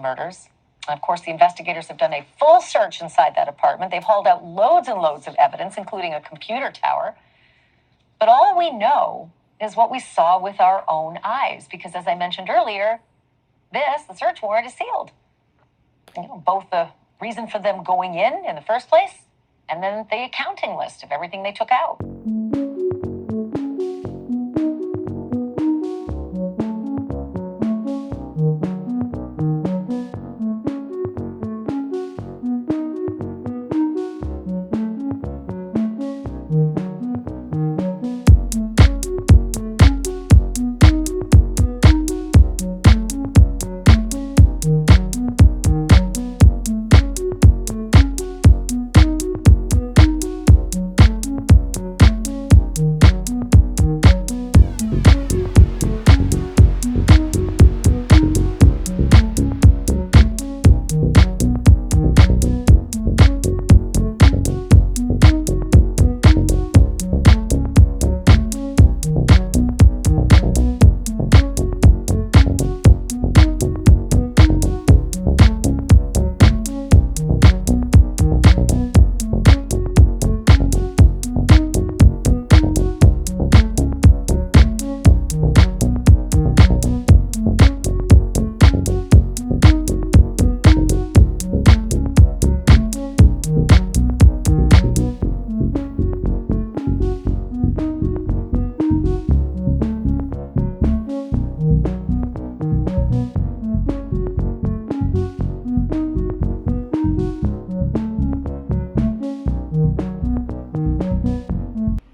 murders. And of course, the investigators have done a full search inside that apartment. They've hauled out loads and loads of evidence, including a computer tower. But all we know is what we saw with our own eyes, because as I mentioned earlier, the search warrant is sealed. Both the reason for them going in the first place, and then the accounting list of everything they took out.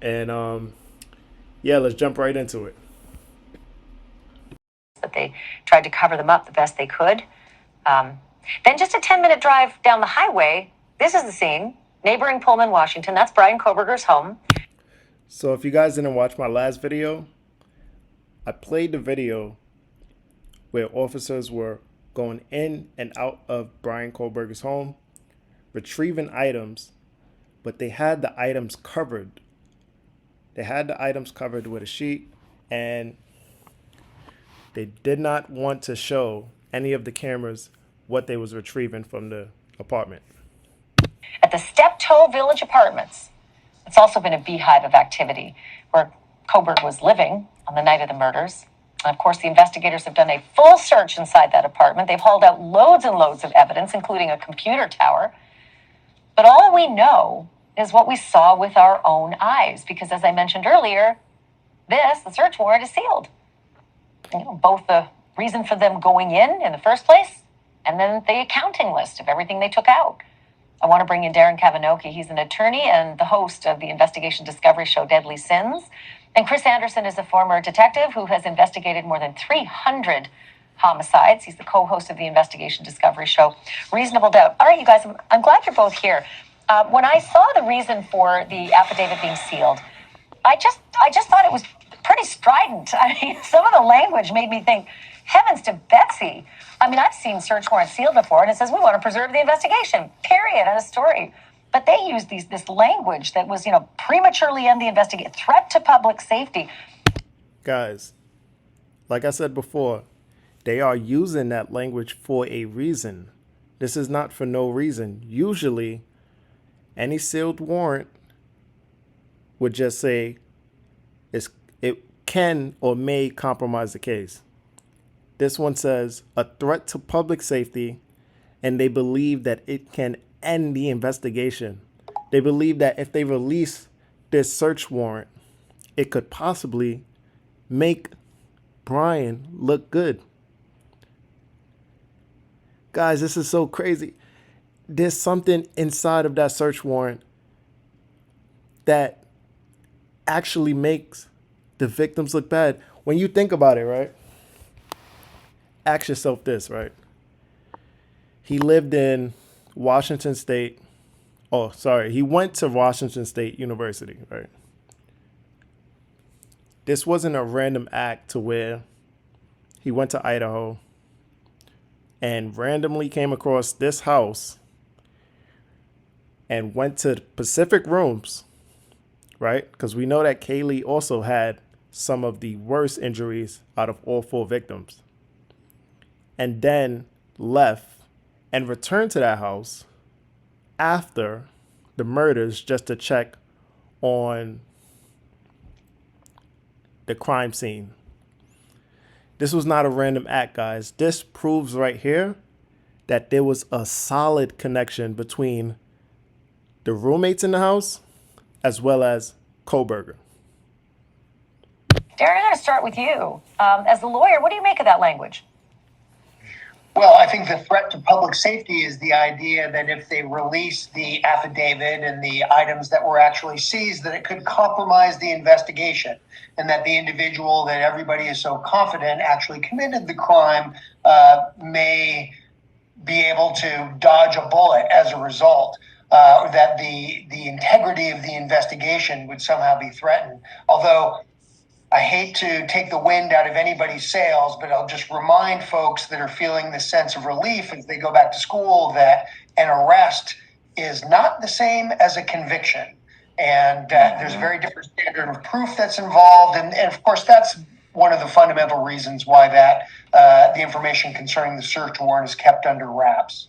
And yeah, let's jump right into it. But they tried to cover them up the best they could. Then just a 10-minute drive down the highway, this is the scene, neighboring Pullman, Washington. That's Brian Kohlberg's home. So if you guys didn't watch my last video, I played the video where officers were going in and out of Brian Kohlberg's home, retrieving items, but they had the items covered. They had the items covered with a sheet, and they did not want to show any of the cameras what they was retrieving from the apartment. At the Steptoe Village Apartments, it's also been a beehive of activity where Kohlberg was living on the night of the murders. And of course, the investigators have done a full search inside that apartment. They've hauled out loads and loads of evidence, including a computer tower. But all we know is what we saw with our own eyes, because as I mentioned earlier, the search warrant is sealed. Both the reason for them going in the first place, and then the accounting list of everything they took out. I want to bring in Darren Kavinoki. He's an attorney and the host of the investigation discovery show Deadly Sins. And Chris Anderson is a former detective who has investigated more than 300 homicides. He's the co-host of the investigation discovery show Reasonable Doubt. All right, you guys, I'm glad you're both here. When I saw the reason for the affidavit being sealed, I just thought it was pretty strident. I mean, some of the language made me think, heavens to Betsy. I mean, I've seen search warrants sealed before, and it says we want to preserve the investigation, period, end of story. But they used this language that was, prematurely end the investigation, threat to public safety. Guys, like I said before, they are using that language for a reason. This is not for no reason. Usually, any sealed warrant would just say it can or may compromise the case. This one says a threat to public safety, and they believe that it can end the investigation. They believe that if they release this search warrant, it could possibly make Brian look good. Guys, this is so crazy. There's something inside of that search warrant that actually makes the victims look bad. When you think about it, right? Ask yourself this, right? He lived in Washington State. Oh, sorry. He went to Washington State University, right? This wasn't a random act to where he went to Idaho and randomly came across this house and went to Pacific Rooms, right? Because we know that Kaylee also had some of the worst injuries out of all 4 victims. And then left and returned to that house after the murders just to check on the crime scene. This was not a random act, guys. This proves right here that there was a solid connection between the roommates in the house as well as Kohlberger. Darren, I'm going to start with you. As a lawyer, what do you make of that language? Well, I think the threat to public safety is the idea that if they release the affidavit and the items that were actually seized, that it could compromise the investigation, and that the individual that everybody is so confident actually committed the crime may be able to dodge a bullet as a result. Or that the integrity of the investigation would somehow be threatened. Although I hate to take the wind out of anybody's sails, but I'll just remind folks that are feeling this sense of relief as they go back to school that an arrest is not the same as a conviction. And there's a very different standard of proof that's involved. And of course, that's one of the fundamental reasons why that the information concerning the search warrant is kept under wraps.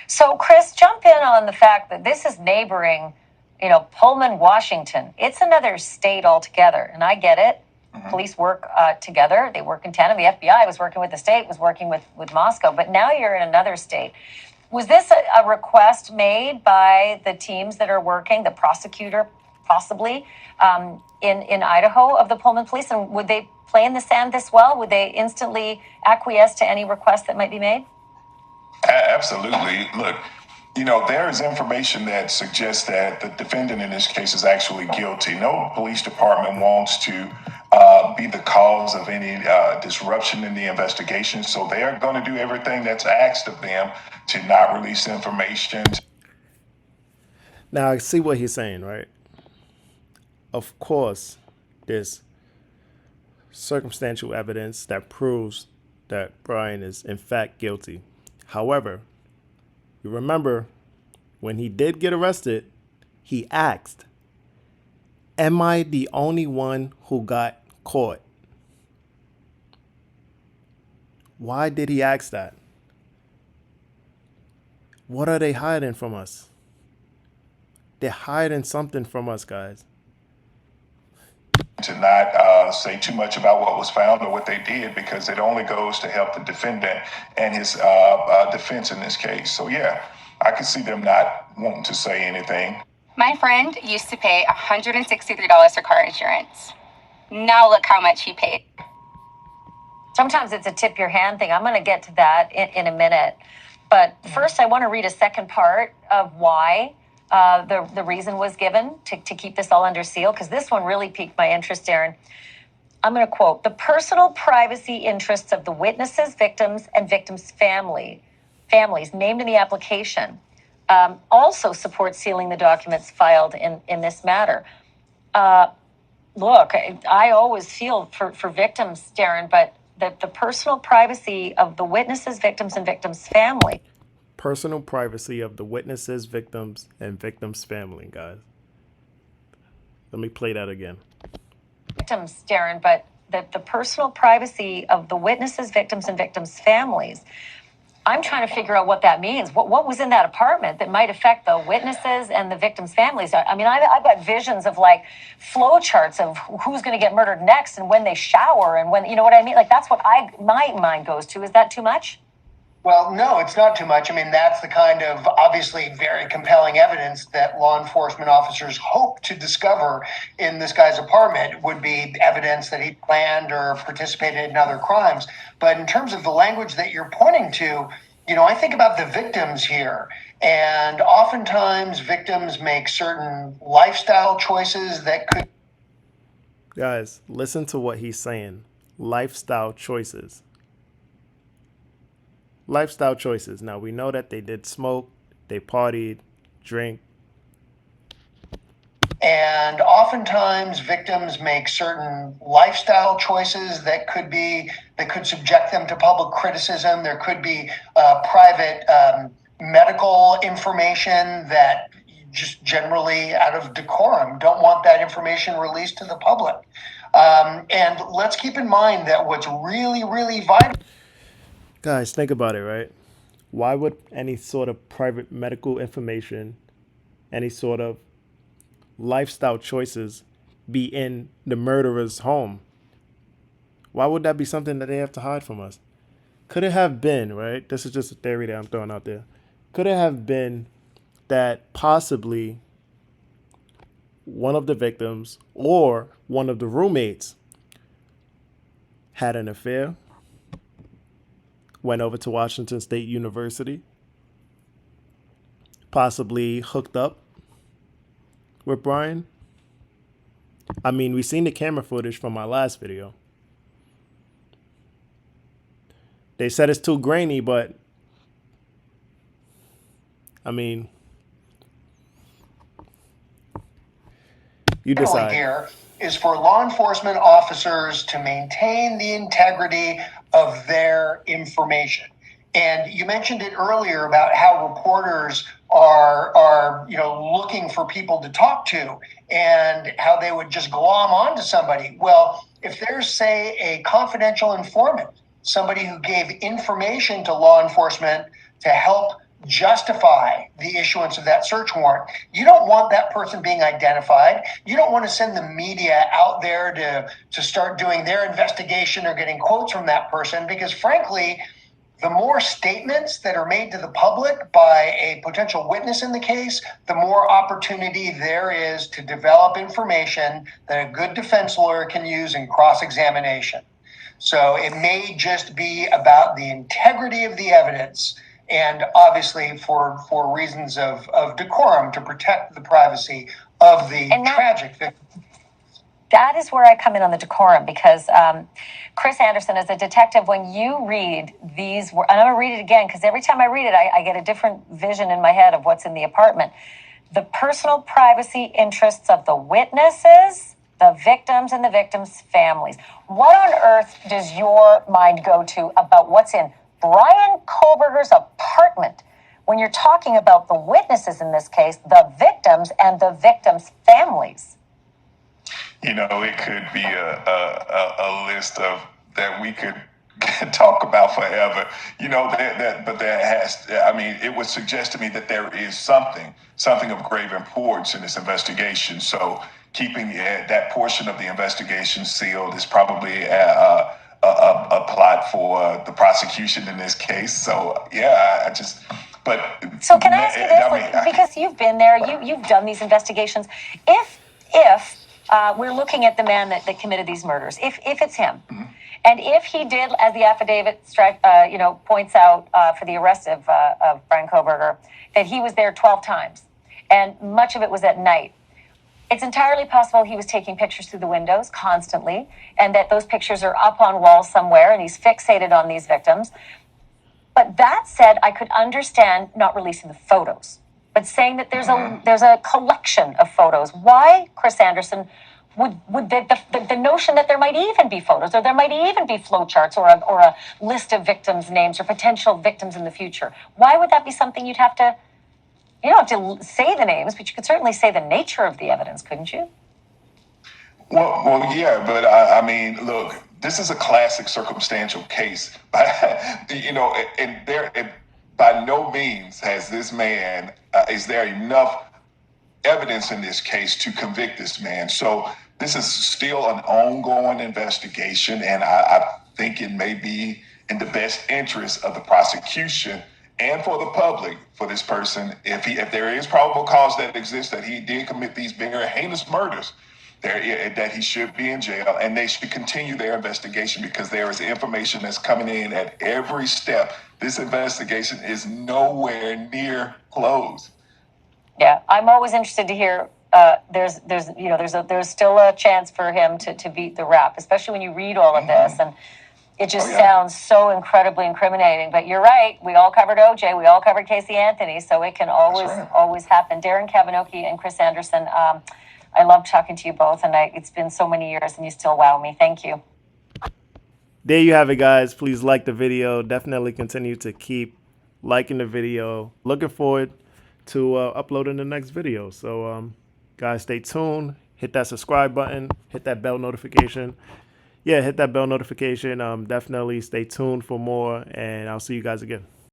So, Chris, jump in on the fact that this is neighboring, Pullman, Washington. It's another state altogether, and I get it. Mm-hmm. Police work together. They work in tandem. The FBI was working with the state, was working with Moscow, but now you're in another state. Was this a request made by the teams that are working, the prosecutor possibly, in Idaho of the Pullman Police? And would they play in the sand this well? Would they instantly acquiesce to any request that might be made? Absolutely. Look, there is information that suggests that the defendant in this case is actually guilty. No police department wants to be the cause of any disruption in the investigation. So they are going to do everything that's asked of them to not release information. Now, I see what he's saying, right? Of course, there's circumstantial evidence that proves that Brian is in fact guilty. However, you remember when he did get arrested, he asked, "Am I the only one who got caught?" Why did he ask that? What are they hiding from us? They're hiding something from us, guys. To not say too much about what was found or what they did, because it only goes to help the defendant and his defense in this case. So yeah, I could see them not wanting to say anything. My friend used to pay $163 for car insurance. Now look how much he paid. Sometimes it's a tip your hand thing. I'm going to get to that in a minute. But first, I want to read a second part of why the reason was given to keep this all under seal, because this one really piqued my interest, Darren. I'm going to quote, "The personal privacy interests of the witnesses, victims, and victims' families named in the application also support sealing the documents filed in this matter." Look, I always feel for victims, Darren, but the personal privacy of the witnesses, victims, and victims' family. Personal privacy of the witnesses, victims, and victims' family, guys. Let me play that again. Victims, Darren, but the personal privacy of the witnesses, victims, and victims' families. I'm trying to figure out what that means. What was in that apartment that might affect the witnesses and the victims' families? I mean, I've got visions of like flow charts of who's going to get murdered next and when they shower and when, you know what I mean? Like that's what my mind goes to. Is that too much? Well, no, it's not too much. I mean, that's the kind of obviously very compelling evidence that law enforcement officers hope to discover in this guy's apartment would be evidence that he planned or participated in other crimes. But in terms of the language that you're pointing to, I think about the victims here. And oftentimes victims make certain lifestyle choices that could... Guys, listen to what he's saying. Lifestyle choices. Lifestyle choices. Now, we know that they did smoke, they partied, drink. And oftentimes victims make certain lifestyle choices that could subject them to public criticism. There could be private medical information that just generally out of decorum don't want that information released to the public. And let's keep in mind that what's really, really vital. Guys, think about it, right? Why would any sort of private medical information, any sort of lifestyle choices be in the murderer's home? Why would that be something that they have to hide from us? Could it have been, right? This is just a theory that I'm throwing out there. Could it have been that possibly one of the victims or one of the roommates had an affair, went over to Washington State University, possibly hooked up with Brian? I mean, we seen the camera footage from my last video. They said it's too grainy, but I mean, you decide. Here is for law enforcement officers to maintain the integrity of their information. And you mentioned it earlier about how reporters are looking for people to talk to and how they would just glom onto somebody. Well, if there's, say, a confidential informant, somebody who gave information to law enforcement to help justify the issuance of that search warrant, you don't want that person being identified. You don't want to send the media out there to start doing their investigation or getting quotes from that person, because frankly, the more statements that are made to the public by a potential witness in the case, the more opportunity there is to develop information that a good defense lawyer can use in cross-examination. So it may just be about the integrity of the evidence, and obviously for reasons of decorum, to protect the privacy of the tragic victim. That is where I come in on the decorum, because Chris Anderson, as a detective, when you read these, and I'm going to read it again, because every time I read it, I get a different vision in my head of what's in the apartment. The personal privacy interests of the witnesses, the victims, and the victims' families. What on earth does your mind go to about what's in Brian Kohlberg's apartment when you're talking about the witnesses in this case, the victims, and the victims' families? You know, it could be a list of that we could talk about forever. You know, but there has. I mean, it would suggest to me that there is something of grave importance in this investigation. So keeping that portion of the investigation sealed is probably a plot for the prosecution in this case. So yeah, I just. But so can I ask you this? Because you've been there, you've done these investigations. If we're looking at the man that committed these murders, if it's him, mm-hmm. and if he did, as the affidavit points out for the arrest of Brian Kohlberg, that he was there 12 times, and much of it was at night. It's entirely possible he was taking pictures through the windows constantly, and that those pictures are up on walls somewhere, and he's fixated on these victims. But that said, I could understand not releasing the photos, but saying that there's a collection of photos. Why, Chris Anderson, would the notion that there might even be photos, or there might even be flowcharts, or a list of victims' names or potential victims in the future? Why would that be something you'd have to? You don't have to say the names, but you could certainly say the nature of the evidence, couldn't you? Well, yeah, but I mean, look, this is a classic circumstantial case. And by no means has this man, is there enough evidence in this case to convict this man. So this is still an ongoing investigation, and I think it may be in the best interest of the prosecution and for the public, for this person, if there is probable cause that exists that he did commit these very heinous murders, that he should be in jail, and they should continue their investigation, because there is information that's coming in at every step. This investigation is nowhere near closed. Yeah, I'm always interested to hear. There's still a chance for him to beat the rap, especially when you read all of this, and it just sounds so incredibly incriminating. But you're right. We all covered OJ. We all covered Casey Anthony, so it can always happen. Darren Kavinoki and Chris Anderson. I love talking to you both, and it's been so many years, and you still wow me. Thank you. There you have it, guys. Please like the video. Definitely continue to keep liking the video. Looking forward to uploading the next video. So, guys, stay tuned. Hit that subscribe button. Hit that bell notification. yeah, hit that bell notification. Definitely stay tuned for more, and I'll see you guys again.